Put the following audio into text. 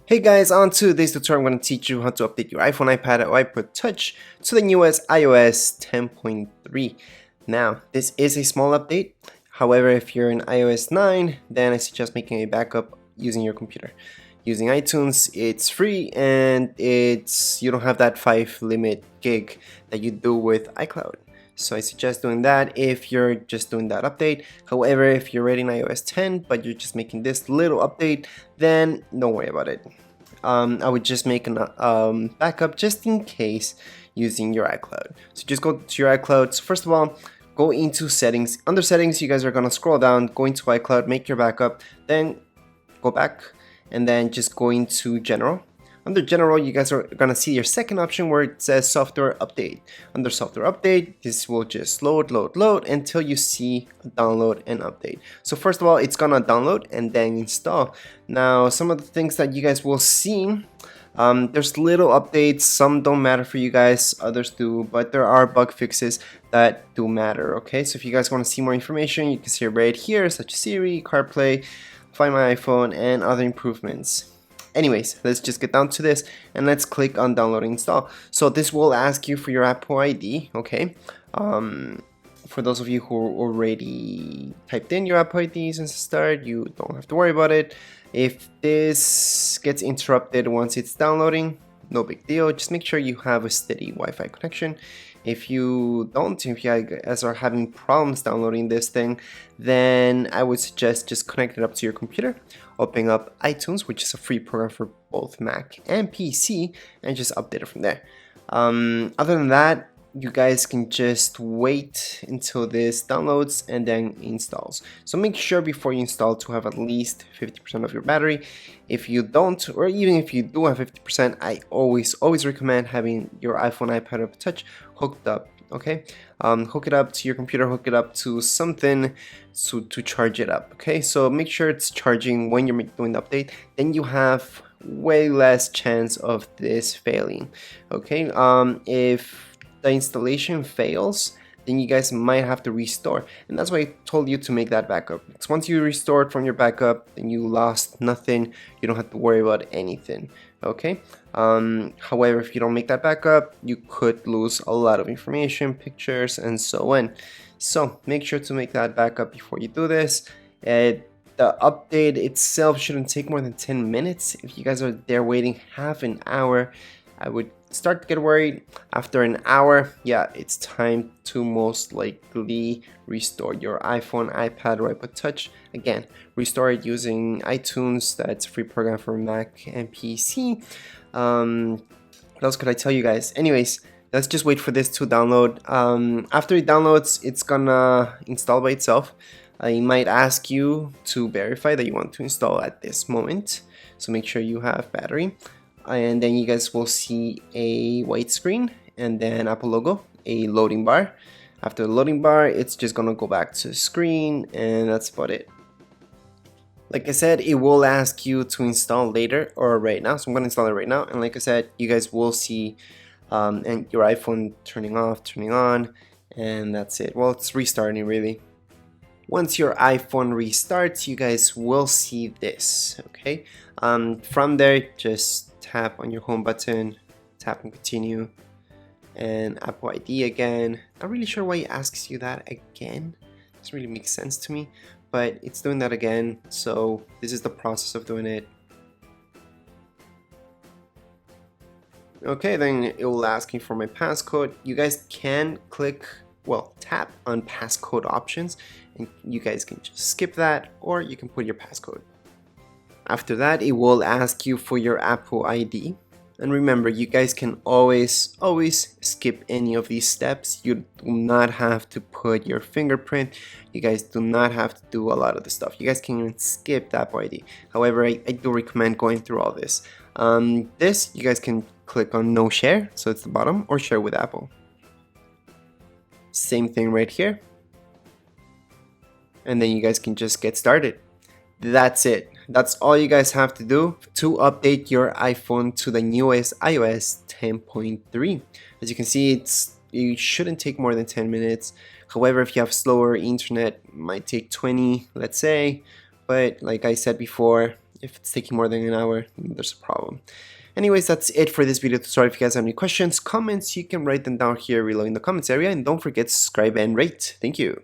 Hey guys, on today's tutorial I'm going to teach you how to update your iPhone, iPad, or iPod Touch to the newest iOS 10.3. Now, this is a small update. However, if you're in iOS 9, then I suggest making a backup using your computer. Using iTunes, it's free and you don't have that 5 limit gig that you do with iCloud. So I suggest doing that if you're just doing that update. However, if you're already in iOS 10 but you're just making this little update, then don't worry about it. I would just make a backup just in case using your iCloud. So just go to your iCloud. So first of all, go into settings. Under settings, you guys are gonna scroll down, go into iCloud, make your backup, then go back and then just go into general. Under general, you guys are gonna see your second option where it says software update. Under software update, this will just load until you see download and update. So first of all, it's gonna download and then install. Now, some of the things that you guys will see, there's little updates. Some don't matter for you guys, others do, but there are bug fixes that do matter. Okay, so if you guys want to see more information, you can see it right here, such as Siri, CarPlay, Find My iPhone, and other improvements. Anyways, let's just get down to this and let's click on download and install. So this will ask you for your Apple ID, okay? For those of you who already typed in your Apple ID since the start, you don't have to worry about it. If this gets interrupted once it's downloading, no big deal. Just make sure you have a steady Wi-Fi connection. If you don't, if you guys are having problems downloading this thing, then I would suggest just connect it up to your computer, open up iTunes, which is a free program for both Mac and PC, and just update it from there. Other than that, you guys can just wait until this downloads and then installs. So make sure before you install to have at least 50% of your battery. If you don't, or even if you do have 50%, I always recommend having your iPhone, iPad, or Touch hooked up. Okay, hook it up to your computer, hook it up to something to charge it up. Okay, so make sure it's charging when you're doing the update. Then you have way less chance of this failing. Okay, if the installation fails, then you guys might have to restore, and that's why I told you to make that backup, because once you restore it from your backup, then you lost nothing. You don't have to worry about anything. Okay, however, if you don't make that backup, you could lose a lot of information, pictures, and so on. So make sure to make that backup before you do this. The update itself shouldn't take more than 10 minutes. If you guys are there waiting half an hour, I would start to get worried. After an hour, yeah, it's time to most likely restore your iPhone, iPad, or iPod Touch. Again, restore it using iTunes. That's a free program for Mac and PC. What else could I tell you guys? Anyways, let's just wait for this to download. After it downloads, it's gonna install by itself. It might ask you to verify that you want to install at this moment, so make sure you have battery. And then you guys will see a white screen and then Apple logo, a loading bar. After the loading bar, it's just gonna go back to the screen, and that's about it. Like I said, it will ask you to install later or right now, so I'm gonna install it right now. And like I said, you guys will see and your iPhone turning off, turning on, and that's it. Well, it's restarting really. Once your iPhone restarts, you guys will see this, okay? From there, just tap on your home button, tap on continue, and Apple ID again. Not really sure why it asks you that again. Doesn't really make sense to me, but it's doing that again, so this is the process of doing it. Okay, then it will ask me for my passcode. You guys can tap on passcode options, and you guys can just skip that, or you can put your passcode. After that, it will ask you for your Apple ID. And remember, you guys can always skip any of these steps. You do not have to put your fingerprint. You guys do not have to do a lot of the stuff. You guys can even skip the Apple ID. However, I do recommend going through all this. This, you guys can click on no share, so it's the bottom, or share with Apple. Same thing right here. And then you guys can just get started. That's it. That's all you guys have to do to update your iPhone to the newest iOS 10.3. As you can see, it shouldn't take more than 10 minutes. However, if you have slower internet, it might take 20, let's say. But like I said before, If it's taking more than an hour, there's a problem. Anyways, that's it for this video tutorial. If you guys have any questions, comments, you can write them down here below in the comments area, and don't forget to subscribe and rate. Thank you.